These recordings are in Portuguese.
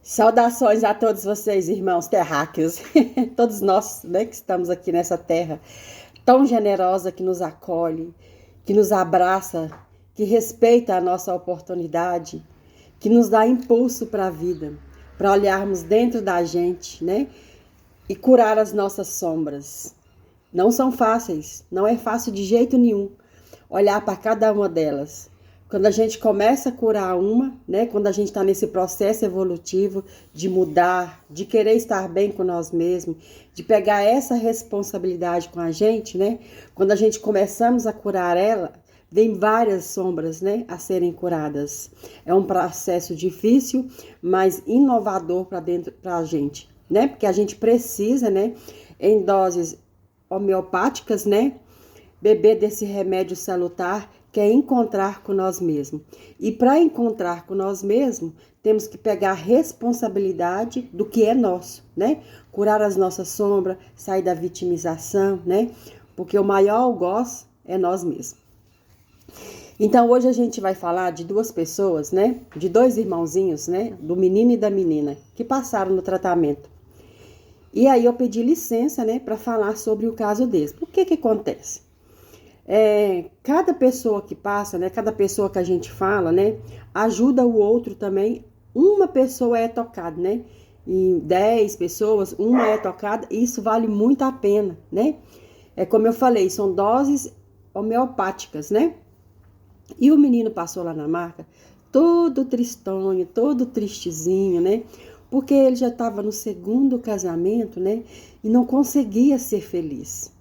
Saudações a todos vocês, irmãos terráqueos, todos nós, né, que estamos aqui nessa terra tão generosa que nos acolhe, que nos abraça, que respeita a nossa oportunidade, que nos dá impulso para a vida, para olharmos dentro da gente, né, e curar as nossas sombras. Não são fáceis, não é fácil de jeito nenhum olhar para cada uma delas. Quando a gente começa a curar uma, né? Quando a gente está nesse processo evolutivo de mudar, de querer estar bem com nós mesmos, de pegar essa responsabilidade com a gente, né? Quando a gente começamos a curar ela, vem várias sombras, né, a serem curadas. É um processo difícil, mas inovador para dentro para a gente, né? Porque a gente precisa, né, em doses homeopáticas, né, beber desse remédio salutar que é encontrar com nós mesmos. E para encontrar com nós mesmos, temos que pegar a responsabilidade do que é nosso, né? Curar as nossas sombras, sair da vitimização, né? Porque o maior algoz é nós mesmos. Então, hoje a gente vai falar de duas pessoas, né? De dois irmãozinhos, né? Do menino e da menina, que passaram no tratamento. E aí eu pedi licença, né? Para falar sobre o caso deles. O que acontece? Cada pessoa que passa, né, cada pessoa que a gente fala, né, ajuda o outro também. Uma pessoa é tocada, né, em 10 pessoas, uma é tocada, isso vale muito a pena, né. É como eu falei, são doses homeopáticas, né. E o menino passou lá na marca, todo tristonho, todo tristezinho, né, porque ele já estava no segundo casamento, né, e não conseguia ser feliz.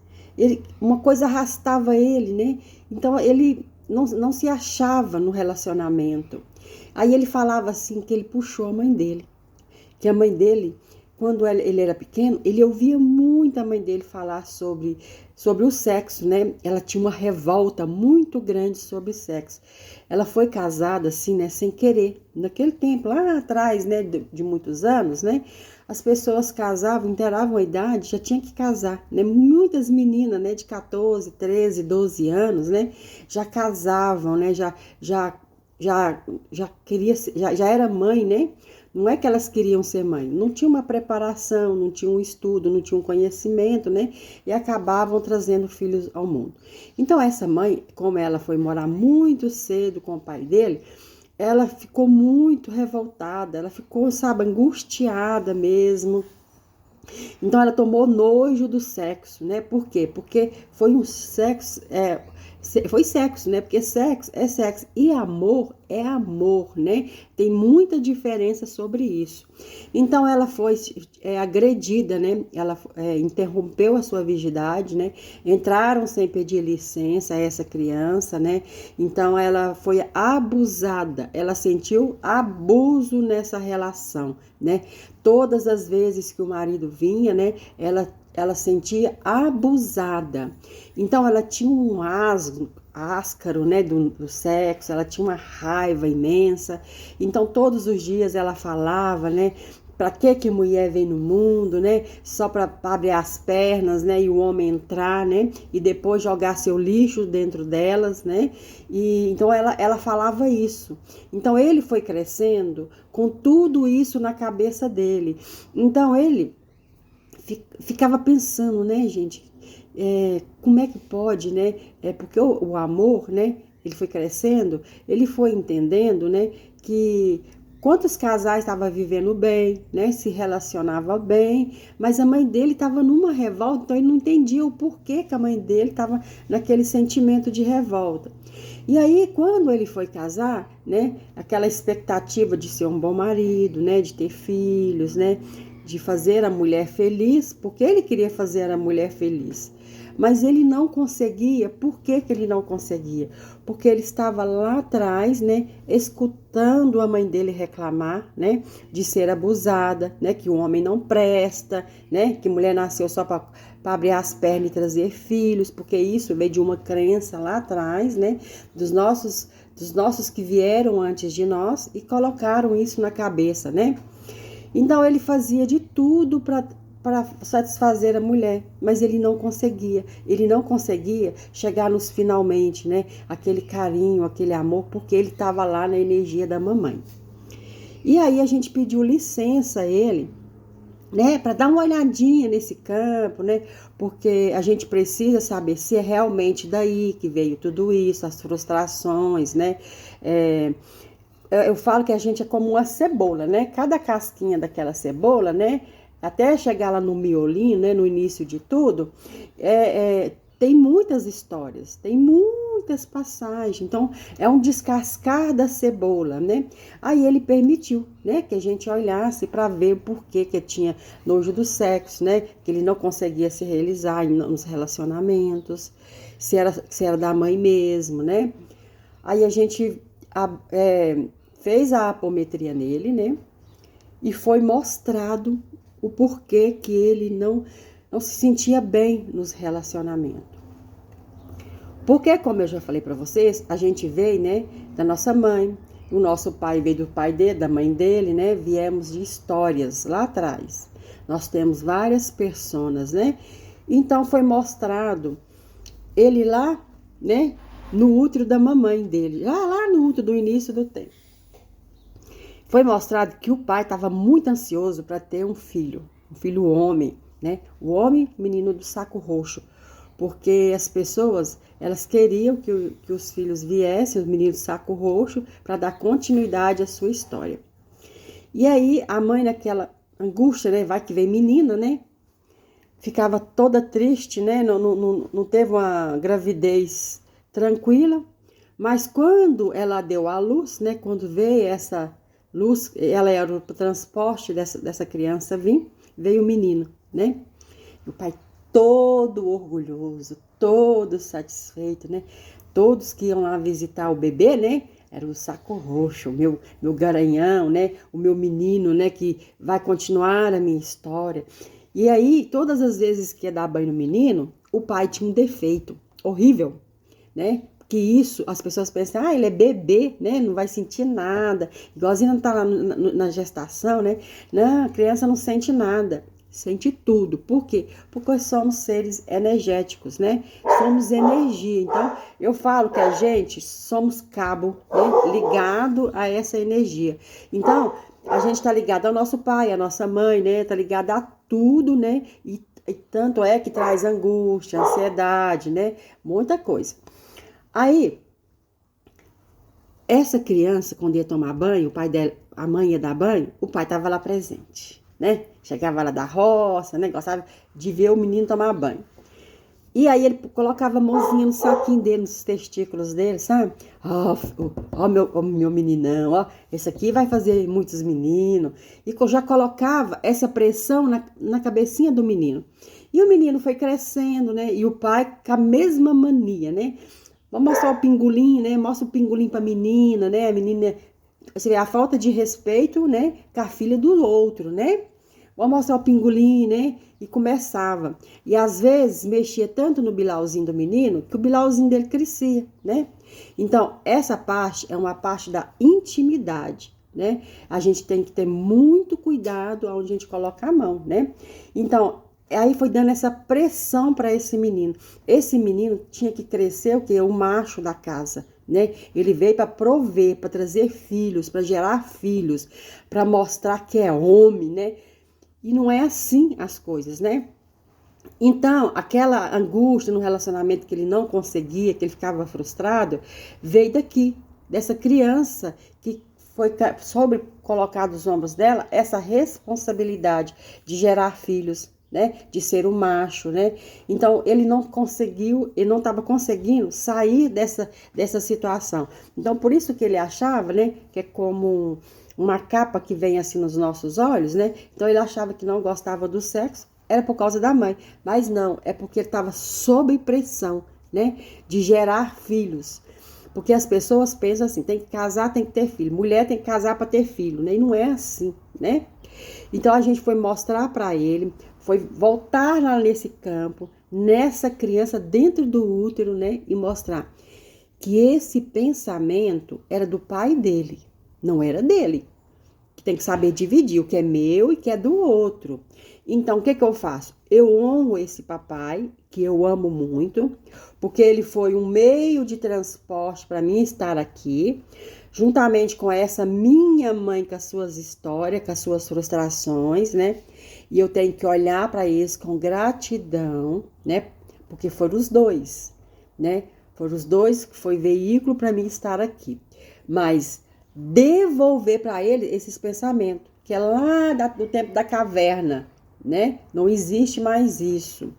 Uma coisa arrastava ele, né? Então ele não se achava no relacionamento. Aí ele falava assim que ele puxou a mãe dele. Que a mãe dele, quando ele era pequeno, ele ouvia muito a mãe dele falar sobre o sexo, né? Ela tinha uma revolta muito grande sobre sexo. Ela foi casada assim, né? Sem querer. Naquele tempo, lá atrás, né? De muitos anos, né? As pessoas casavam, inteiravam a idade, já tinha que casar, né? Muitas meninas, né, de 14, 13, 12 anos, né, já casavam, né, já queria, já era mãe, né? Não é que elas queriam ser mãe, não tinha uma preparação, não tinha um estudo, não tinha um conhecimento, né? E acabavam trazendo filhos ao mundo. Então essa mãe, como ela foi morar muito cedo com o pai dele, ela ficou muito revoltada, ela ficou, sabe, angustiada mesmo. Então ela tomou nojo do sexo, né? Por quê? Porque foi um sexo, foi sexo, né? Porque sexo é sexo e amor é amor, né? Tem muita diferença sobre isso. Então ela foi agredida, né? Ela interrompeu a sua virgindade, né? Entraram sem pedir licença a essa criança, né? Então ela foi abusada, ela sentiu abuso nessa relação, né? Todas as vezes que o marido vinha, né? Ela sentia abusada. Então ela tinha um ascaro, né, do sexo, ela tinha uma raiva imensa. Então todos os dias ela falava, né, para que mulher vem no mundo, né, só para abrir as pernas, né, e o homem entrar, né, e depois jogar seu lixo dentro delas, né. E então ela falava isso. Então ele foi crescendo com tudo isso na cabeça dele. Então ele ficava pensando, né, gente, como é que pode, né, porque o amor, né, ele foi crescendo, ele foi entendendo, né, que quantos casais estavam vivendo bem, né, se relacionavam bem, mas a mãe dele estava numa revolta, então ele não entendia o porquê que a mãe dele estava naquele sentimento de revolta. E aí, quando ele foi casar, né, aquela expectativa de ser um bom marido, né, de ter filhos, né, de fazer a mulher feliz, porque ele queria fazer a mulher feliz. Mas ele não conseguia. Por que ele não conseguia? Porque ele estava lá atrás, né, escutando a mãe dele reclamar, né, de ser abusada, né, que o homem não presta, né, que mulher nasceu só para abrir as pernas e trazer filhos, porque isso veio de uma crença lá atrás, né, dos nossos que vieram antes de nós e colocaram isso na cabeça, né? Então ele fazia de tudo para satisfazer a mulher, mas ele não conseguia chegar nos finalmente, né? Aquele carinho, aquele amor, porque ele estava lá na energia da mamãe. E aí a gente pediu licença a ele, né, para dar uma olhadinha nesse campo, né, porque a gente precisa saber se é realmente daí que veio tudo isso, as frustrações, né. Eu falo que a gente é como uma cebola, né, cada casquinha daquela cebola, né, até chegar lá no miolinho, né, no início de tudo, tem muitas histórias, tem muitas passagens. Então, é um descascar da cebola, né? Aí ele permitiu, né, que a gente olhasse para ver o porquê que tinha nojo do sexo, né? Que ele não conseguia se realizar nos relacionamentos, se era da mãe mesmo, né? Aí a gente fez a apometria nele, né? E foi mostrado o porquê que ele não se sentia bem nos relacionamentos. Porque, como eu já falei para vocês, a gente veio, né, da nossa mãe, o nosso pai veio do pai dele, da mãe dele, né, viemos de histórias lá atrás. Nós temos várias personas, né? Então foi mostrado ele lá, né, no útero da mamãe dele, lá no útero do início do tempo. Foi mostrado que o pai estava muito ansioso para ter um filho homem, né? O homem menino do saco roxo, porque as pessoas, elas queriam que os filhos viessem, os meninos do saco roxo, para dar continuidade à sua história. E aí a mãe naquela angústia, né? Vai que vem menina, né? Ficava toda triste, né? Não teve uma gravidez tranquila, mas quando ela deu à luz, né? Quando veio essa luz, ela era o transporte dessa criança veio o menino, né? O pai todo orgulhoso, todo satisfeito, né? Todos que iam lá visitar o bebê, né? Era o saco roxo, meu garanhão, né? O meu menino, né? Que vai continuar a minha história. E aí, todas as vezes que ia dar banho no menino, o pai tinha um defeito horrível, né? Que isso, as pessoas pensam, ele é bebê, né? Não vai sentir nada. Igualzinho não tá lá na gestação, né? Não, a criança não sente nada. Sente tudo. Por quê? Porque somos seres energéticos, né? Somos energia. Então, eu falo que a gente somos cabo, né? Ligado a essa energia. Então, a gente tá ligado ao nosso pai, à nossa mãe, né? Tá ligado a tudo, né? E tanto é que traz angústia, ansiedade, né? Muita coisa. Aí, essa criança, quando ia tomar banho, o pai dela, a mãe ia dar banho, o pai estava lá presente, né? Chegava lá da roça, né? Gostava de ver o menino tomar banho. E aí ele colocava a mãozinha no saquinho dele, nos testículos dele, sabe? Ó, meu meninão, ó, esse aqui vai fazer muitos meninos. E já colocava essa pressão na cabecinha do menino. E o menino foi crescendo, né? E o pai com a mesma mania, né? Vamos mostrar o pingolim, né? Mostra o pingolim pra menina, né? A menina, você vê a falta de respeito, né? Com a filha do outro, né? Vamos mostrar o pingolim, né? E começava. E às vezes mexia tanto no bilauzinho do menino que o bilauzinho dele crescia, né? Então, essa parte é uma parte da intimidade, né? A gente tem que ter muito cuidado onde a gente coloca a mão, né? Então, aí foi dando essa pressão para esse menino. Esse menino tinha que crescer o quê? O macho da casa, né? Ele veio para prover, para trazer filhos, para gerar filhos, para mostrar que é homem, né? E não é assim as coisas, né? Então, aquela angústia no relacionamento que ele não conseguia, que ele ficava frustrado, veio daqui, dessa criança que foi sobre colocar dos ombros dela essa responsabilidade de gerar filhos, né? De ser um macho, né? Então, ele não estava conseguindo sair dessa situação. Então, por isso que ele achava, né? Que é como uma capa que vem assim nos nossos olhos, né? Então ele achava que não gostava do sexo, era por causa da mãe. Mas não, é porque ele estava sob pressão, né? De gerar filhos. Porque as pessoas pensam assim, tem que casar, tem que ter filho. Mulher tem que casar para ter filho, né? E não é assim, né? Então a gente foi mostrar para ele, foi voltar lá nesse campo, nessa criança dentro do útero, né? E mostrar que esse pensamento era do pai dele. Não era dele. Tem que saber dividir o que é meu e o que é do outro. Então, o que eu faço? Eu honro esse papai, que eu amo muito, porque ele foi um meio de transporte para mim estar aqui. juntamente com essa minha mãe, com as suas histórias, com as suas frustrações, né? E eu tenho que olhar para eles com gratidão, né? Porque foram os dois, né? Foram os dois que foi veículo para mim estar aqui. Mas devolver para ele esses pensamentos, que é lá do tempo da caverna, né? Não existe mais isso.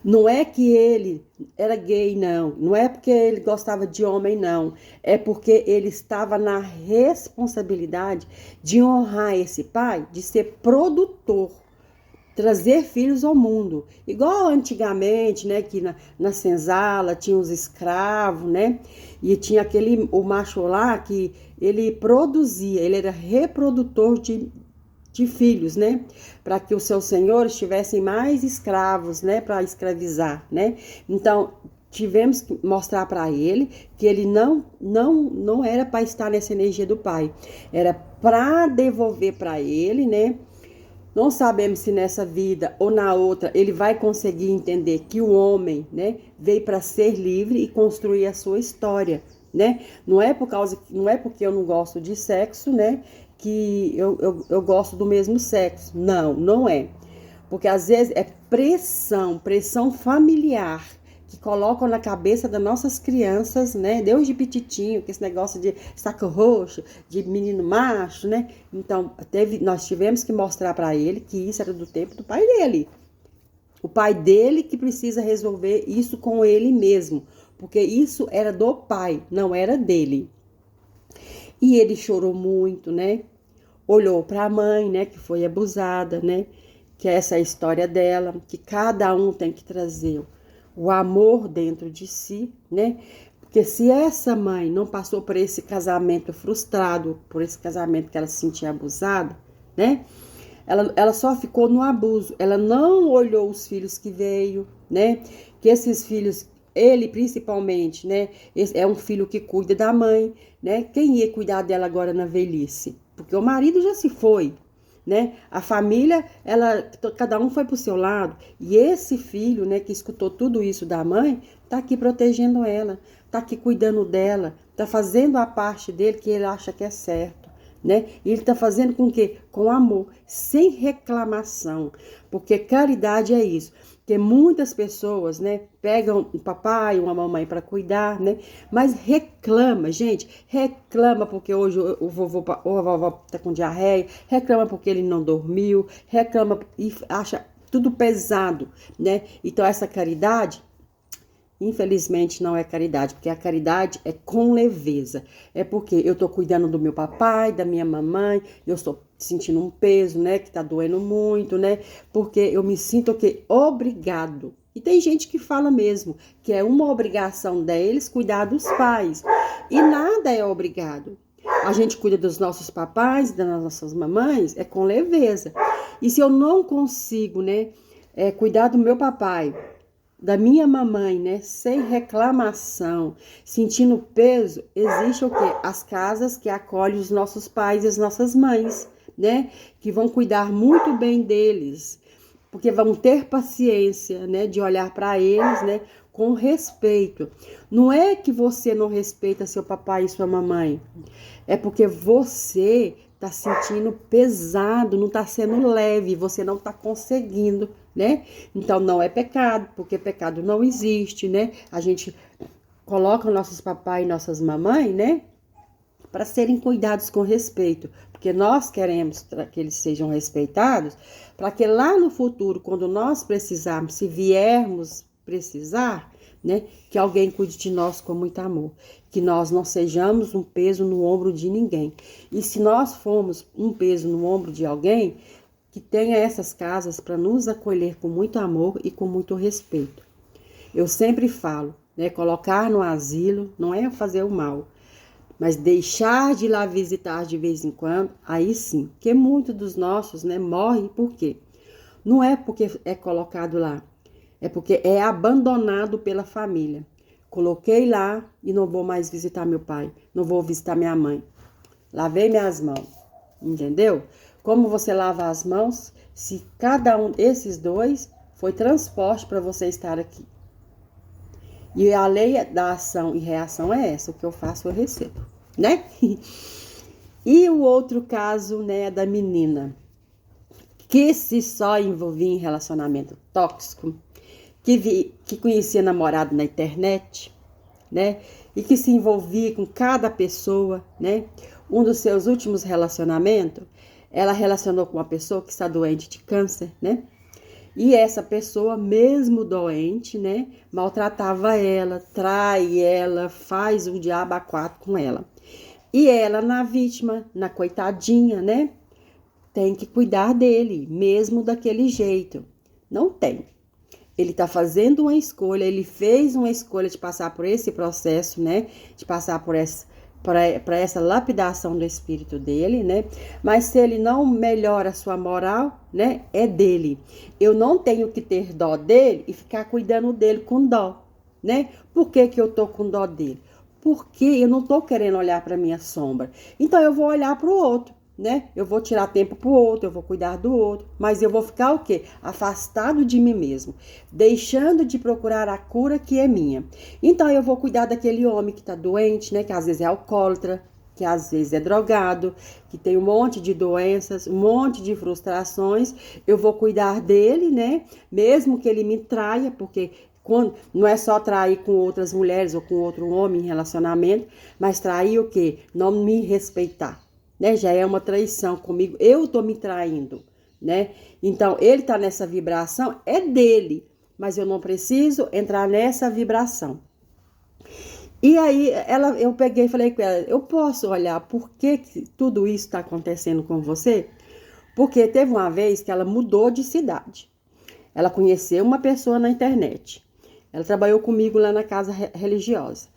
Não é que ele era gay, não. Não é porque ele gostava de homem, não. É porque ele estava na responsabilidade de honrar esse pai, de ser produtor, trazer filhos ao mundo. Igual antigamente, né, que na senzala tinha os escravos, né? E tinha o macho lá que ele produzia, ele era reprodutor de filhos, né? Para que os seus senhores tivessem mais escravos, né? Para escravizar, né? Então, tivemos que mostrar para ele que ele não era para estar nessa energia do pai. Era para devolver para ele, né? Não sabemos se nessa vida ou na outra ele vai conseguir entender que o homem, né, veio para ser livre e construir a sua história, né? Não é porque eu não gosto de sexo, né, que eu gosto do mesmo sexo. Não, não é. Porque às vezes é pressão familiar que colocam na cabeça das nossas crianças, né? Desde petitinho, que esse negócio de saco roxo, de menino macho, né? Então, nós tivemos que mostrar para ele que isso era do tempo do pai dele. O pai dele que precisa resolver isso com ele mesmo, porque isso era do pai, não era dele. E ele chorou muito, né? Olhou para a mãe, né, que foi abusada, né? Que é essa a história dela, que cada um tem que trazer o amor dentro de si, né? Porque se essa mãe não passou por esse casamento frustrado, por esse casamento que ela se sentia abusada, né? Ela só ficou no abuso. Ela não olhou os filhos que veio, né? Que esses filhos, ele principalmente, né? É um filho que cuida da mãe, né? Quem ia cuidar dela agora na velhice? Porque o marido já se foi, né? A família, cada um foi pro seu lado. E esse filho, né, que escutou tudo isso da mãe, tá aqui protegendo ela, tá aqui cuidando dela, tá fazendo a parte dele que ele acha que é certo, né? E ele tá fazendo com quê? Com amor, sem reclamação. Porque caridade é isso. Porque muitas pessoas, né, pegam um papai, uma mamãe para cuidar, né, mas reclama, gente, reclama porque hoje o vovô ou a vovó tá com diarreia, reclama porque ele não dormiu, reclama e acha tudo pesado, né? Então essa caridade, infelizmente, não é caridade, porque a caridade é com leveza. É porque eu tô cuidando do meu papai, da minha mamãe, eu estou sentindo um peso, né, que tá doendo muito, né? Porque eu me sinto o quê? Obrigado. E tem gente que fala mesmo que é uma obrigação deles cuidar dos pais. E nada é obrigado. A gente cuida dos nossos papais, das nossas mamães, é com leveza. E se eu não consigo, né, cuidar do meu papai, da minha mamãe, né, sem reclamação, sentindo peso, existe o quê? As casas que acolhem os nossos pais e as nossas mães, né, que vão cuidar muito bem deles, porque vão ter paciência, né, de olhar para eles, né, com respeito. Não é que você não respeita seu papai e sua mamãe, é porque você tá sentindo pesado, não tá sendo leve, você não tá conseguindo, né? Então não é pecado, porque pecado não existe, né? A gente coloca nossos papai e nossas mamães, né, para serem cuidados com respeito, porque nós queremos que eles sejam respeitados, para que lá no futuro, quando nós precisarmos, se viermos precisar, né, que alguém cuide de nós com muito amor, que nós não sejamos um peso no ombro de ninguém. E se nós formos um peso no ombro de alguém, que tenha essas casas para nos acolher com muito amor e com muito respeito. Eu sempre falo, né, colocar no asilo não é fazer o mal, mas deixar de ir lá visitar de vez em quando, aí sim, porque muitos dos nossos, né, morrem por quê? Não é porque é colocado lá, é porque é abandonado pela família. Coloquei lá e não vou mais visitar meu pai, não vou visitar minha mãe. Lavei minhas mãos, entendeu? Como você lava as mãos se cada um desses dois foi transporte para você estar aqui? E a lei da ação e reação é essa, o que eu faço eu recebo. né? E o outro caso, né, da menina que se só envolvia em relacionamento tóxico, que conhecia namorado na internet, né? E que se envolvia com cada pessoa, né? Um dos seus últimos relacionamentos, ela relacionou com uma pessoa que está doente de câncer, né? E essa pessoa, mesmo doente, né, maltratava ela, trai ela, faz o diabo a quatro com ela. E ela, na vítima, na coitadinha, né, tem que cuidar dele, mesmo daquele jeito. Não tem. Ele está fazendo uma escolha, ele fez uma escolha de passar por esse processo, né, de passar por essa lapidação do espírito dele, né? Mas se ele não melhora a sua moral, né? É dele. Eu não tenho que ter dó dele e ficar cuidando dele com dó, né? Por que que eu tô com dó dele? Porque eu não tô querendo olhar para minha sombra. Então eu vou olhar para o outro, né? Eu vou tirar tempo pro outro, eu vou cuidar do outro, mas eu vou ficar o quê? Afastado de mim mesmo, deixando de procurar a cura que é minha. Então eu vou cuidar daquele homem que tá doente, né? Que às vezes é alcoólatra, que às vezes é drogado, que tem um monte de doenças, um monte de frustrações. Eu vou cuidar dele, né? Mesmo que ele me traia, porque não é só trair com outras mulheres ou com outro homem em relacionamento, mas trair o quê? Não me respeitar. Né, já é uma traição comigo, eu tô me traindo, né? Então, ele tá nessa vibração, é dele, mas eu não preciso entrar nessa vibração. E aí, eu peguei e falei com ela, eu posso olhar por que tudo isso está acontecendo com você? Porque teve uma vez que ela mudou de cidade. Ela conheceu uma pessoa na internet. Ela trabalhou comigo lá na casa religiosa.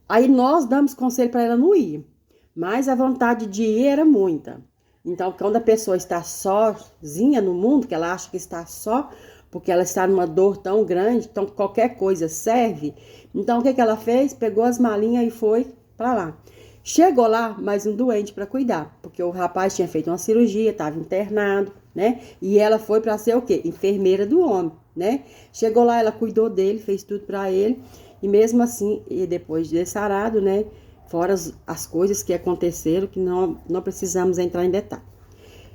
Aí nós damos conselho para ela não ir. Mas a vontade de ir era muita. Então, quando a pessoa está sozinha no mundo, que ela acha que está só, porque ela está numa dor tão grande, então qualquer coisa serve. Então, o que ela fez? Pegou as malinhas e foi para lá. Chegou lá, mais um doente para cuidar, porque o rapaz tinha feito uma cirurgia, estava internado, né? E ela foi para ser o quê? Enfermeira do homem, né? Chegou lá, ela cuidou dele, fez tudo para ele, e mesmo assim, e depois de sarado, né? Fora as coisas que aconteceram, que não precisamos entrar em detalhe.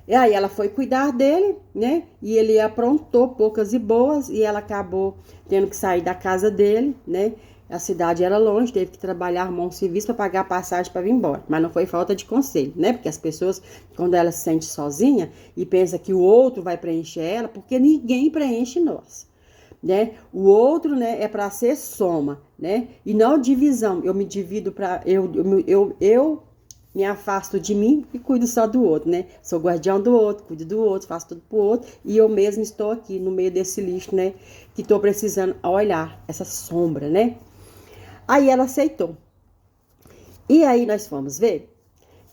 E aí ela foi cuidar dele, né? E ele aprontou poucas e boas, e ela acabou tendo que sair da casa dele, né? A cidade era longe, teve que trabalhar, arrumar um serviço para pagar a passagem para vir embora. Mas não foi falta de conselho, né? Porque as pessoas, quando ela se sente sozinha e pensa que o outro vai preencher ela, porque ninguém preenche nós. Né? O outro, né, é para ser soma, né? E não divisão. Eu me divido para eu me afasto de mim e cuido só do outro, né? Sou guardião do outro, cuido do outro, faço tudo pro outro e eu mesmo estou aqui no meio desse lixo, né? Que estou precisando olhar essa sombra, né? Aí ela aceitou. E aí nós fomos ver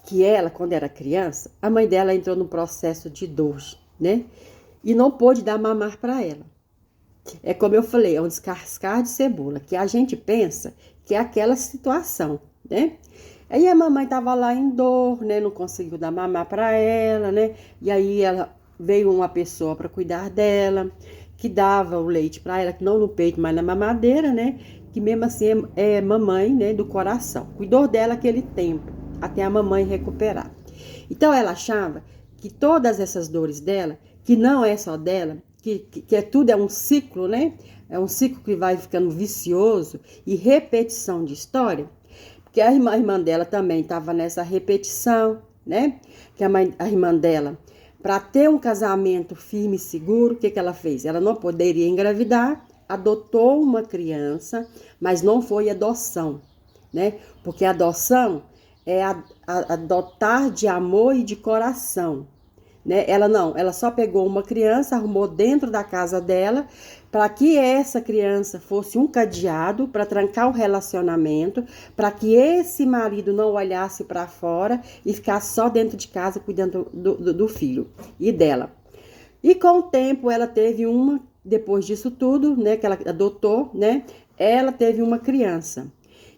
que ela, quando era criança, a mãe dela entrou num processo de dor, né? E não pôde dar mamar para ela. É como eu falei, é um descascar de cebola, que a gente pensa que é aquela situação, né? Aí a mamãe tava lá em dor, né? Não conseguiu dar mamar para ela, né? E aí veio uma pessoa para cuidar dela, que dava o leite para ela, que não no peito, mas na mamadeira, né? Que mesmo assim é mamãe, né? Do coração. Cuidou dela aquele tempo, até a mamãe recuperar. Então ela achava que todas essas dores dela, que não é só dela, que tudo é um ciclo, né? É um ciclo que vai ficando vicioso e repetição de história. Porque a irmã dela também estava nessa repetição, né? Que a irmã dela, para ter um casamento firme e seguro, o que ela fez? Ela não poderia engravidar, adotou uma criança, mas não foi adoção, né? Porque adoção é adotar de amor e de coração. Né? Ela só pegou uma criança, arrumou dentro da casa dela, para que essa criança fosse um cadeado para trancar o relacionamento, para que esse marido não olhasse para fora e ficasse só dentro de casa cuidando do filho e dela. E com o tempo ela teve depois disso tudo, né, que ela adotou, né, ela teve uma criança.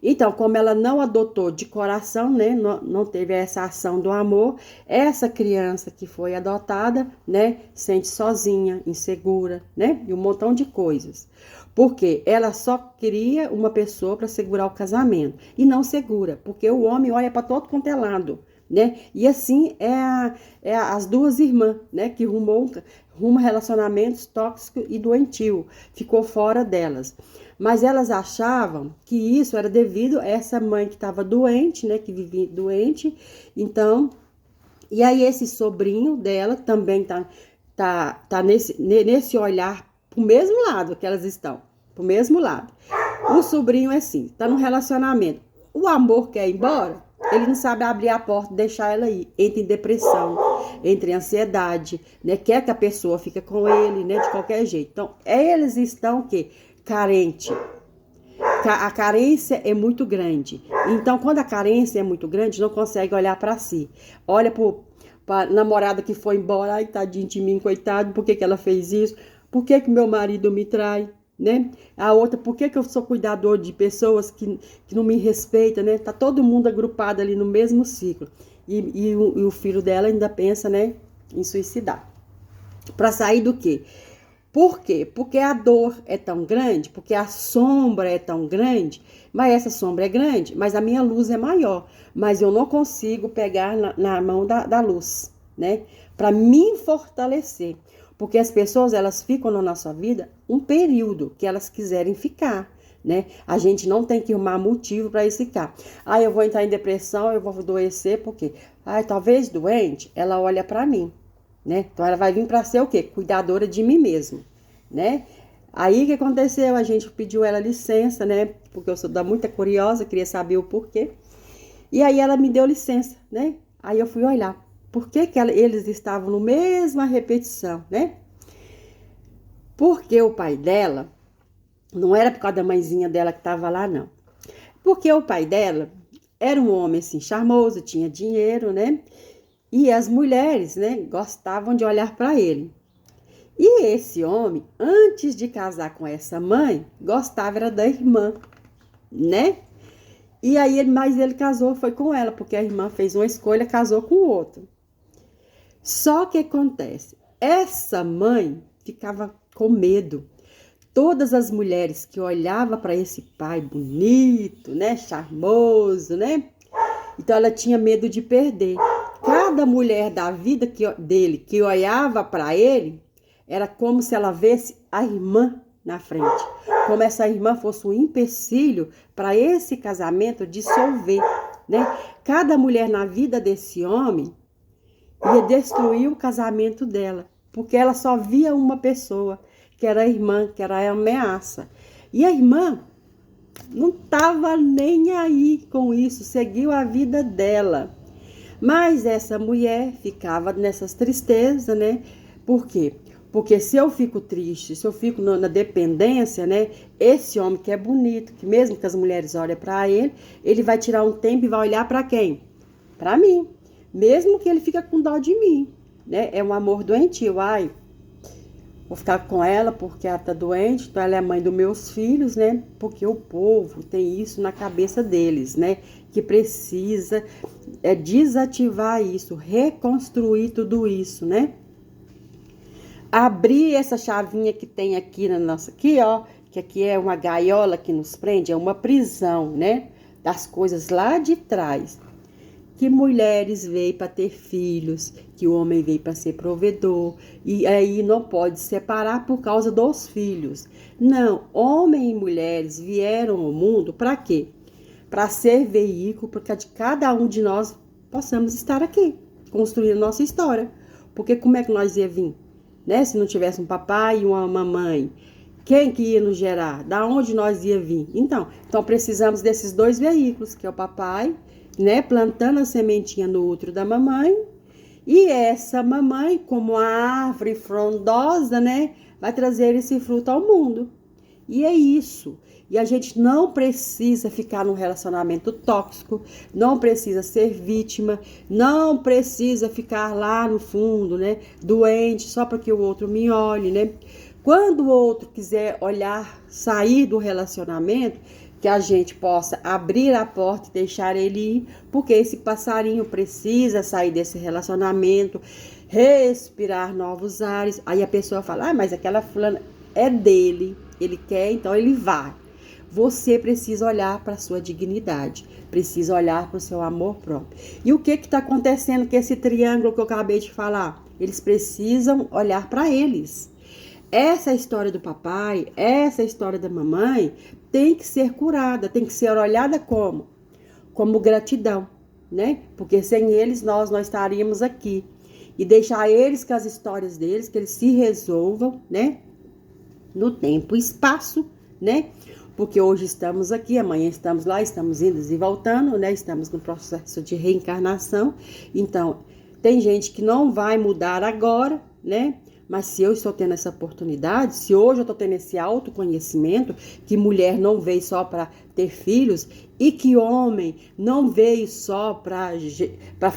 Então, como ela não adotou de coração, né, não teve essa ação do amor, essa criança que foi adotada, né, sente sozinha, insegura, né, e um montão de coisas. Porque ela só queria uma pessoa para segurar o casamento e não segura, porque o homem olha para todo quanto é lado, né? E assim as duas irmãs, né, que rumo relacionamentos tóxicos e doentio, ficou fora delas. Mas elas achavam que isso era devido a essa mãe que estava doente, né, que vivia doente. Então, e aí esse sobrinho dela também tá nesse olhar pro mesmo lado que elas estão, pro mesmo lado. O sobrinho é assim, tá num relacionamento. O amor quer ir embora, ele não sabe abrir a porta e deixar ela ir. Entra em depressão, entra em ansiedade, né? Quer que a pessoa fique com ele, né? De qualquer jeito. Então, eles estão o quê? Carente. A carência é muito grande. Então, quando a carência é muito grande, não consegue olhar para si. Olha para namorada que foi embora, ai, tadinho de mim, coitado, por que ela fez isso? Por que meu marido me trai? Né? A outra, por que eu sou cuidador de pessoas que não me respeitam, né? Tá todo mundo agrupado ali no mesmo ciclo. E o filho dela ainda pensa, né, em suicidar. Para sair do quê? Por quê? Porque a dor é tão grande, porque a sombra é tão grande, mas essa sombra é grande, mas a minha luz é maior. Mas eu não consigo pegar na mão da luz, né? Para me fortalecer. Porque as pessoas, elas ficam na nossa vida um período que elas quiserem ficar, né? A gente não tem que arrumar motivo para isso ficar. Ah, eu vou entrar em depressão, eu vou adoecer, porque talvez doente, ela olha para mim, né? Então ela vai vir para ser o quê? Cuidadora de mim mesmo, né? Aí o que aconteceu? A gente pediu ela licença, né? Porque eu sou muita curiosa, queria saber o porquê. E aí ela me deu licença, né? Aí eu fui olhar. Por que eles estavam no mesma repetição, né? Porque o pai dela, não era por causa da mãezinha dela que estava lá, não. Porque o pai dela era um homem, assim, charmoso, tinha dinheiro, né? E as mulheres, né, gostavam de olhar para ele. E esse homem, antes de casar com essa mãe, gostava era da irmã, né? E aí, mas ele casou, foi com ela, porque a irmã fez uma escolha, casou com o outro. Só que acontece, essa mãe ficava com medo. Todas as mulheres que olhavam para esse pai bonito, né, charmoso, né? Então ela tinha medo de perder. Cada mulher da vida dele que olhava para ele, era como se ela visse a irmã na frente. Como essa irmã fosse um empecilho para esse casamento dissolver, né? Cada mulher na vida desse homem ia destruir o casamento dela, porque ela só via uma pessoa, que era a irmã, que era a ameaça. E a irmã não estava nem aí com isso, seguiu a vida dela. Mas essa mulher ficava nessas tristezas, né? Por quê? Porque se eu fico triste, se eu fico na dependência, né? Esse homem que é bonito, que mesmo que as mulheres olhem para ele, ele vai tirar um tempo e vai olhar para quem? Para mim. Mesmo que ele fique com dó de mim, né? É um amor doentio. Ai, vou ficar com ela porque ela tá doente, então ela é a mãe dos meus filhos, né? Porque o povo tem isso na cabeça deles, né? Que precisa desativar isso, reconstruir tudo isso, né? Abrir essa chavinha que tem aqui na nossa, aqui, ó, que aqui é uma gaiola que nos prende, é uma prisão, né? Das coisas lá de trás. Que mulheres veio para ter filhos, que o homem veio para ser provedor, e aí não pode separar por causa dos filhos. Não, homem e mulheres vieram ao mundo para quê? Para ser veículo para que cada um de nós possamos estar aqui, construindo nossa história. Porque como é que nós ia vir? Né? Se não tivesse um papai e uma mamãe, quem que ia nos gerar? Da onde nós ia vir? Então precisamos desses dois veículos, que é o papai, né, plantando a sementinha no útero da mamãe, e essa mamãe, como a árvore frondosa, né, vai trazer esse fruto ao mundo. E é isso. E a gente não precisa ficar num relacionamento tóxico, não precisa ser vítima, não precisa ficar lá no fundo, né, doente, só para que o outro me olhe, né? Quando o outro quiser olhar, sair do relacionamento, que a gente possa abrir a porta e deixar ele ir, porque esse passarinho precisa sair desse relacionamento, respirar novos ares. Aí a pessoa fala, mas aquela fulana é dele, ele quer, então ele vai. Você precisa olhar para a sua dignidade, precisa olhar para o seu amor próprio. E o que está acontecendo com esse triângulo que eu acabei de falar? Eles precisam olhar para eles. Essa história do papai, essa história da mamãe tem que ser curada, tem que ser olhada como? Como gratidão, né? Porque sem eles nós não estaríamos aqui. E deixar eles com as histórias deles, que eles se resolvam, né? No tempo e espaço, né? Porque hoje estamos aqui, amanhã estamos lá, estamos indo e voltando, né? Estamos no processo de reencarnação. Então, tem gente que não vai mudar agora, né? Mas se eu estou tendo essa oportunidade, se hoje eu estou tendo esse autoconhecimento, que mulher não veio só para ter filhos e que homem não veio só para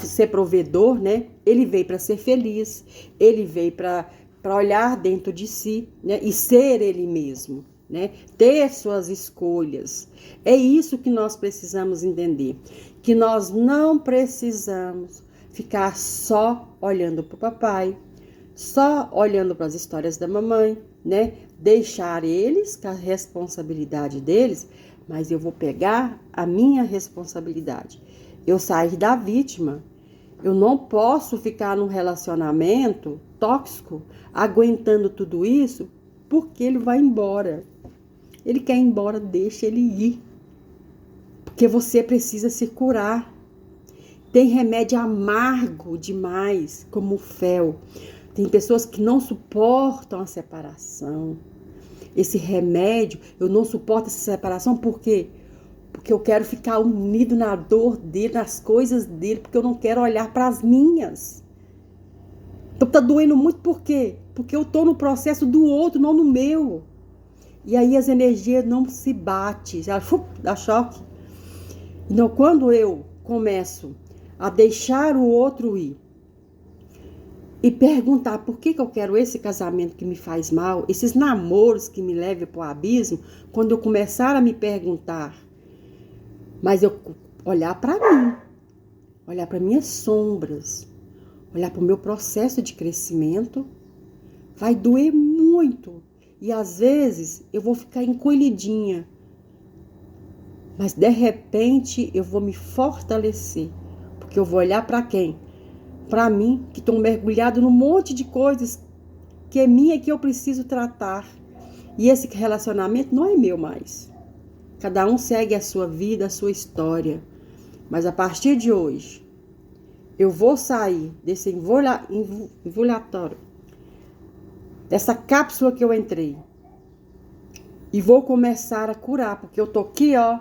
ser provedor, né? Ele veio para ser feliz, ele veio para olhar dentro de si, né? E ser ele mesmo, né? Ter suas escolhas. É isso que nós precisamos entender, que nós não precisamos ficar só olhando para o papai, só olhando para as histórias da mamãe, né? Deixar eles com a responsabilidade deles, mas eu vou pegar a minha responsabilidade. Eu sair da vítima. Eu não posso ficar num relacionamento tóxico, aguentando tudo isso, porque ele vai embora. Ele quer ir embora, deixa ele ir. Porque você precisa se curar. Tem remédio amargo demais, como o fel. Tem pessoas que não suportam a separação. Esse remédio, eu não suporto essa separação, por quê? Porque eu quero ficar unido na dor dele, nas coisas dele, porque eu não quero olhar para as minhas. Então tá doendo muito, por quê? Porque eu tô no processo do outro, não no meu. E aí as energias não se batem, dá choque. Então quando eu começo a deixar o outro ir, e perguntar por que eu quero esse casamento que me faz mal, esses namoros que me levam para o abismo, quando eu começar a me perguntar, mas eu olhar para mim, olhar para minhas sombras, olhar para o meu processo de crescimento, vai doer muito. E às vezes eu vou ficar encolhidinha, mas de repente eu vou me fortalecer, porque eu vou olhar para quem? Para mim, que estou mergulhado num monte de coisas que é minha e que eu preciso tratar. E esse relacionamento não é meu mais. Cada um segue a sua vida, a sua história. Mas a partir de hoje, eu vou sair desse envoltório, dessa cápsula que eu entrei. E vou começar a curar, porque eu tô aqui, ó,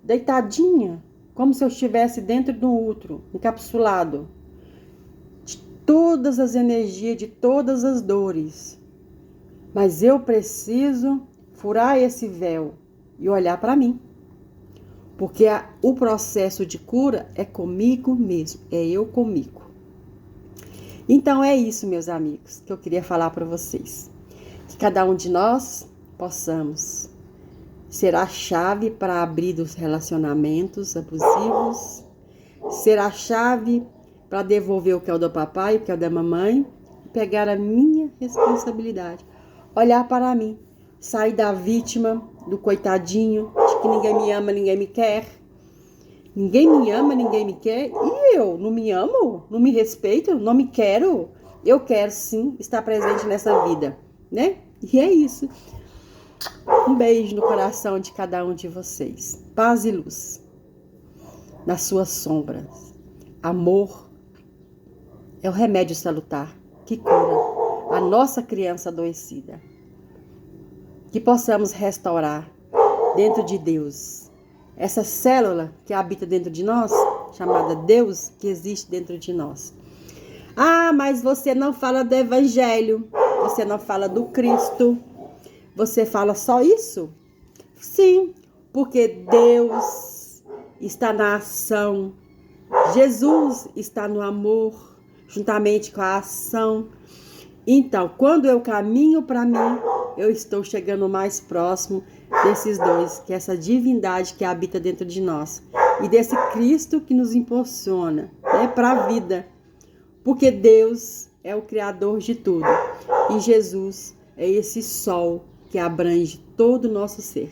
deitadinha, como se eu estivesse dentro de um útero, encapsulado. Todas as energias, de todas as dores. Mas eu preciso furar esse véu e olhar para mim. Porque o processo de cura é comigo mesmo, é eu comigo. Então é isso, meus amigos, que eu queria falar para vocês. Que cada um de nós possamos ser a chave para abrir os relacionamentos abusivos, ser a chave para devolver o que é o do papai, o que é o da mamãe, pegar a minha responsabilidade, olhar para mim, sair da vítima, do coitadinho, de que ninguém me ama, ninguém me quer. Ninguém me ama, ninguém me quer. E eu não me amo, não me respeito, não me quero. Eu quero sim estar presente nessa vida, né? E é isso. Um beijo no coração de cada um de vocês. Paz e luz nas suas sombras. Amor é o remédio salutar que cura a nossa criança adoecida. Que possamos restaurar dentro de Deus essa célula que habita dentro de nós, chamada Deus, que existe dentro de nós. Ah, mas você não fala do Evangelho, você não fala do Cristo, você fala só isso? Sim, porque Deus está na ação, Jesus está no amor, juntamente com a ação. Então, quando eu caminho para mim, eu estou chegando mais próximo desses dois, que é essa divindade que habita dentro de nós e desse Cristo que nos impulsiona, né, para a vida, porque Deus é o Criador de tudo e Jesus é esse sol que abrange todo o nosso ser.